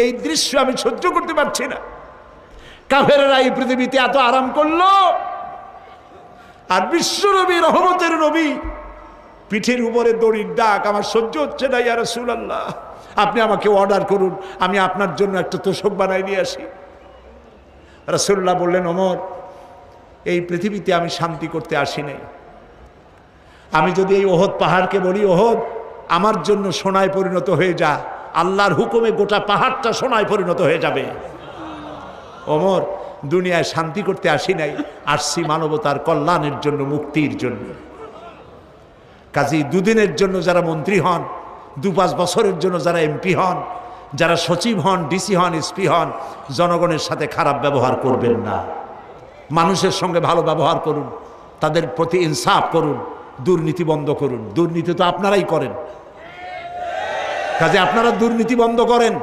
এই দৃশ্য আমি সহ্য করতে পারছি না। কাফেররা এই পৃথিবীতে এত আরাম করলো, আর বিশ্ব নবী, রহমতের নবী, পিঠের উপরে দড়ির ডাক, আমার সহ্য হচ্ছে না ইয়া রাসূলুল্লাহ, আপনি আমাকে অর্ডার করুন, আমি আপনার জন্য একটা তোশক বানাই নিয়ে আসি। রাসূলুল্লাহ বললেন, ওমর, এই পৃথিবীতে আমি শান্তি করতে আসি নাই। আমি যদি এই ওহদ পাহাড়কে বলি, ওহদ আমার জন্য সোনায় পরিণত হয়ে যা, আল্লাহর হুকুমে গোটা পাহাড়টা সোনায় পরিণত হয়ে যাবে। ওমর, দুনিয়ায় শান্তি করতে আসি নাই, আসছি মানবতার কল্যাণের জন্য, মুক্তির জন্য। কাজেই দুদিনের জন্য যারা মন্ত্রী হন, 2-5 বছরের জন্য যারা এমপি হন, যারা সচিব হন, ডিসি হন, এসপি হন, জনগণের সাথে খারাপ ব্যবহার করবেন না। মানুষের সঙ্গে ভালো ব্যবহার করুন, তাদের প্রতি ইনসাফ করুন, দুর্নীতি বন্ধ করুন। দুর্নীতি তো আপনারাই করেন, কাজে আপনারা দুর্নীতি বন্ধ করেন।